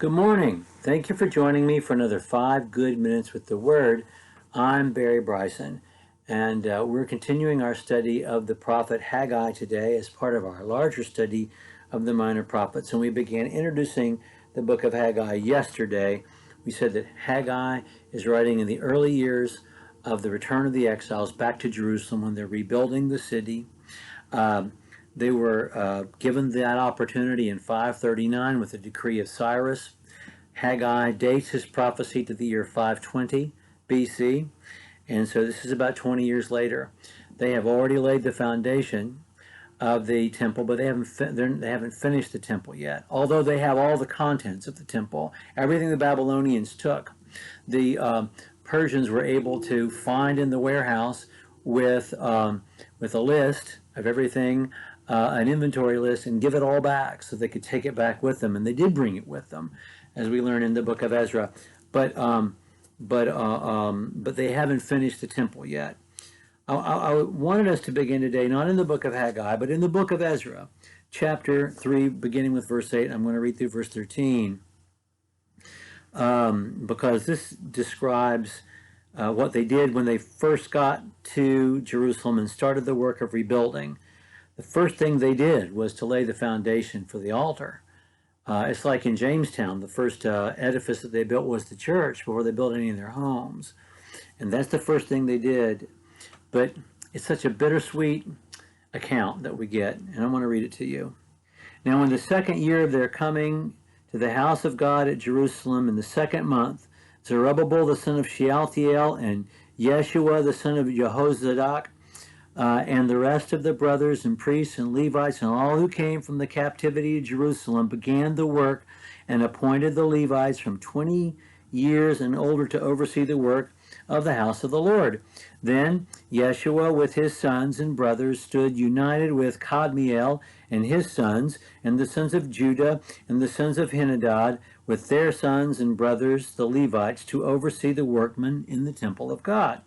Good morning. Thank you for joining me for another 5 good minutes with the Word. I'm Barry Bryson, and we're continuing our study of the prophet Haggai today as part of our larger study of the minor prophets. And we began introducing the book of Haggai yesterday. We said that Haggai is writing in the early years of the return of the exiles back to Jerusalem when they're rebuilding the city. They were given that opportunity in 539 with the decree of Cyrus. Haggai dates his prophecy to the year 520 BC, and so this is about 20 years later. They have already laid the foundation of the temple, but they haven't finished the temple yet. Although they have all the contents of the temple, everything the Babylonians took, the Persians were able to find in the warehouse with a list of everything, an inventory list, and give it all back so they could take it back with them. And they did bring it with them, as we learn in the book of Ezra. But they haven't finished the temple yet. I wanted us to begin today, not in the book of Haggai, but in the book of Ezra, chapter 3, beginning with verse 8. I'm going to read through verse 13, because this describes what they did when they first got to Jerusalem and started the work of rebuilding. The first thing they did was to lay the foundation for the altar. It's like in Jamestown, the first edifice that they built was the church before they built any of their homes. And that's the first thing they did. But it's such a bittersweet account that we get, and I want to read it to you. Now, in the second year of their coming to the house of God at Jerusalem, in the second month, Zerubbabel the son of Shealtiel and Yeshua the son of Jehozadak and the rest of the brothers and priests and Levites and all who came from the captivity of Jerusalem began the work and appointed the Levites from 20 years and older to oversee the work of the house of the Lord. Then Yeshua with his sons and brothers stood united with Kadmiel and his sons, and the sons of Judah and the sons of Henadad with their sons and brothers, the Levites, to oversee the workmen in the temple of God.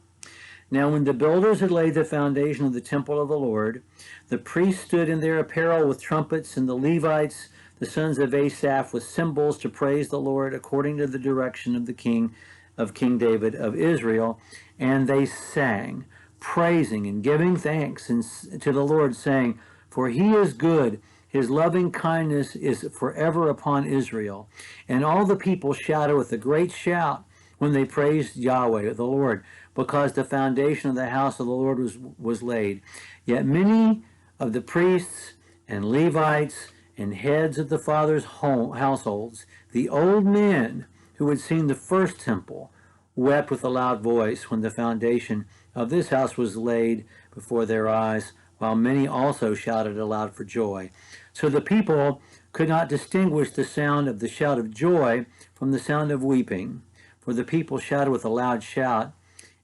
Now when the builders had laid the foundation of the temple of the Lord, the priests stood in their apparel with trumpets, and the Levites, the sons of Asaph, with cymbals to praise the Lord according to the direction of the King David of Israel. And they sang, praising and giving thanks to the Lord, saying, "For he is good, his loving kindness is forever upon Israel." And all the people shouted with a great shout when they praised Yahweh, the Lord, because the foundation of the house of the Lord was laid. Yet many of the priests and Levites and heads of the fathers' households, the old men who had seen the first temple, wept with a loud voice when the foundation of this house was laid before their eyes, while many also shouted aloud for joy. So the people could not distinguish the sound of the shout of joy from the sound of weeping, for the people shouted with a loud shout,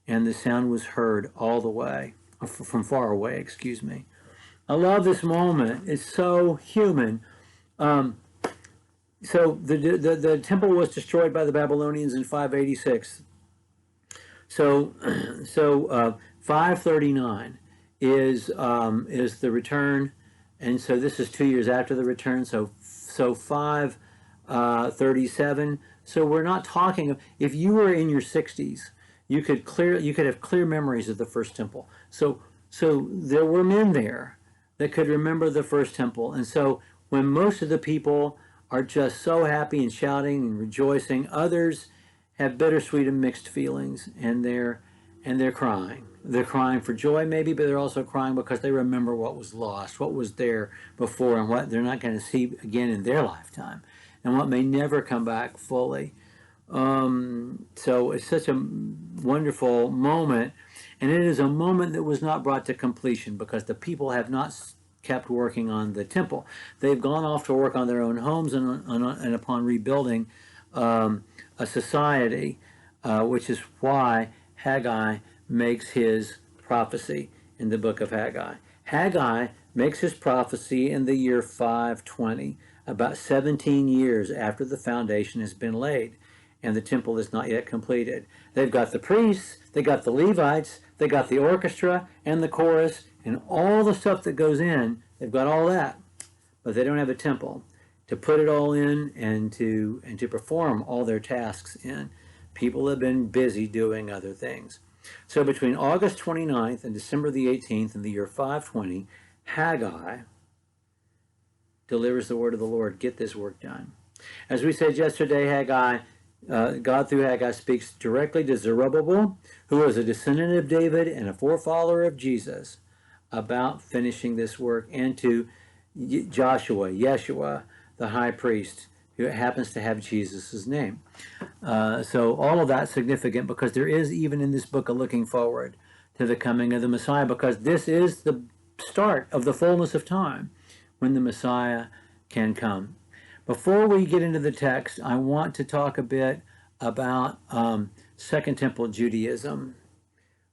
and the sound was heard all the way, from far away, excuse me. I love this moment. It's so human. So the temple was destroyed by the Babylonians in 586. So 539 is the return, and so this is 2 years after the return. So 537. So we're not talking. If you were in your 60s, you could have clear memories of the first temple. So there were men there that could remember the first temple, and so when most of the people are just so happy and shouting and rejoicing, others have bittersweet and mixed feelings, and they're crying. They're crying for joy maybe, but they're also crying because they remember what was lost, what was there before, and what they're not going to see again in their lifetime, and what may never come back fully. So it's such a wonderful moment, and it is a moment that was not brought to completion because the people have not kept working on the temple. They've gone off to work on their own homes and upon rebuilding a society, which is why Haggai makes his prophecy in the book of Haggai. Haggai makes his prophecy in the year 520, about 17 years after the foundation has been laid and the temple is not yet completed. They've got the priests, they got the Levites, they got the orchestra and the chorus and all the stuff that goes in. They've got all that, but they don't have a temple to put it all in and to perform all their tasks in. People have been busy doing other things. So between August 29th and December the 18th in the year 520, Haggai delivers the word of the Lord. Get this work done. As we said yesterday, God through Haggai speaks directly to Zerubbabel, who is a descendant of David and a forefather of Jesus, about finishing this work, and to Yeshua, the high priest, who happens to have Jesus' name. So all of that's significant because there is, even in this book, a looking forward to the coming of the Messiah, because this is the start of the fullness of time when the Messiah can come. Before we get into the text, I want to talk a bit about Second Temple Judaism.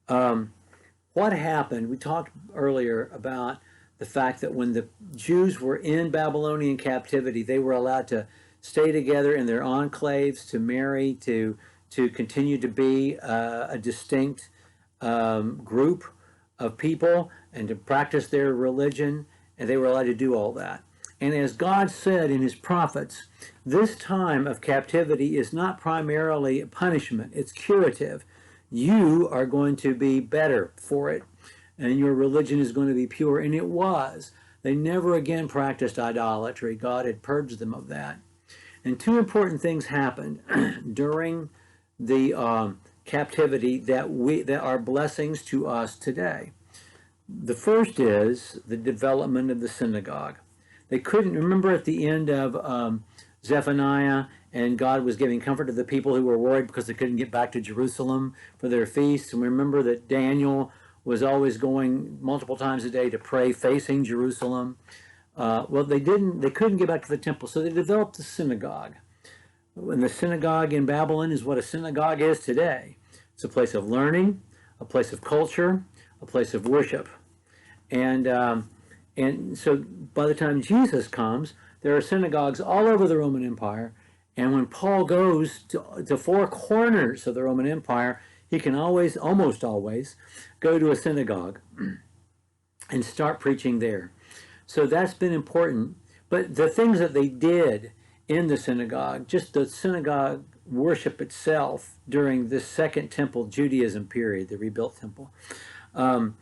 What happened? We talked earlier about the fact that when the Jews were in Babylonian captivity, they were allowed to stay together in their enclaves, to marry, to continue to be a distinct group of people and to practice their religion, and they were allowed to do all that. And as God said in his prophets, this time of captivity is not primarily punishment, it's curative. You are going to be better for it, and your religion is going to be pure. And it was. They never again practiced idolatry. God had purged them of that. And two important things happened during the captivity that are blessings to us today. The first is the development of the synagogue. They couldn't, remember at the end of Zephaniah, and God was giving comfort to the people who were worried because they couldn't get back to Jerusalem for their feasts. And remember that Daniel was always going multiple times a day to pray facing Jerusalem. Well, they couldn't get back to the temple, so they developed the synagogue. And the synagogue in Babylon is what a synagogue is today. It's a place of learning, a place of culture, a place of worship. And so by the time Jesus comes, there are synagogues all over the Roman Empire. And when Paul goes to four corners of the Roman Empire, he can almost always, go to a synagogue and start preaching there. So that's been important. But the things that they did in the synagogue, just the synagogue worship itself during this Second Temple Judaism period, the rebuilt temple, are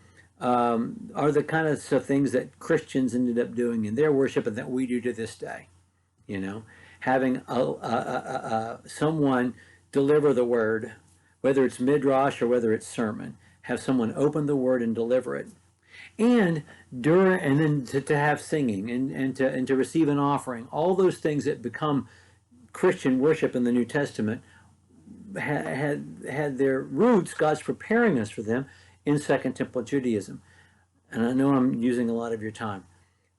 the kind of things that Christians ended up doing in their worship and that we do to this day. You know, having someone deliver the word, whether it's midrash or whether it's sermon, have someone open the word and deliver it. And then to have singing and to receive an offering, all those things that become Christian worship in the New Testament had their roots, God's preparing us for them, in Second Temple Judaism. And I know I'm using a lot of your time.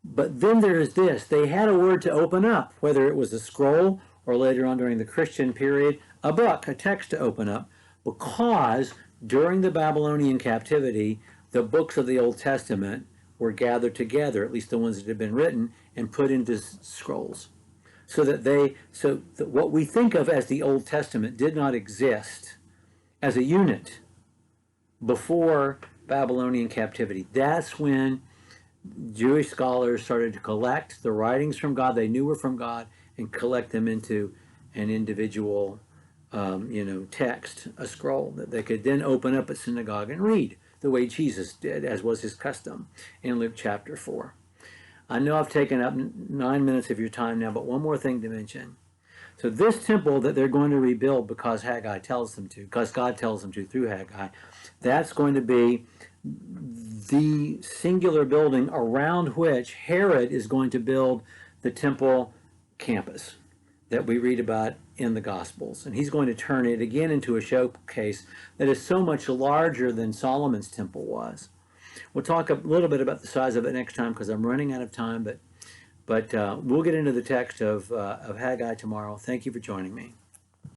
But then there is this. They had a word to open up, whether it was a scroll or later on during the Christian period, a book, a text to open up, because during the Babylonian captivity, the books of the Old Testament were gathered together, at least the ones that had been written, and put into scrolls. So that what we think of as the Old Testament did not exist as a unit before Babylonian captivity. That's when Jewish scholars started to collect the writings from God they knew were from God and collect them into an individual text, a scroll that they could then open up at synagogue and read the way Jesus did, as was his custom in Luke chapter 4. I know I've taken up 9 minutes of your time now, but one more thing to mention. So this temple that they're going to rebuild because Haggai tells them to, because God tells them to through Haggai, that's going to be the singular building around which Herod is going to build the temple campus that we read about in the Gospels. And he's going to turn it again into a showcase that is so much larger than Solomon's temple was. We'll talk a little bit about the size of it next time because I'm running out of time, but we'll get into the text of Haggai tomorrow. Thank you for joining me.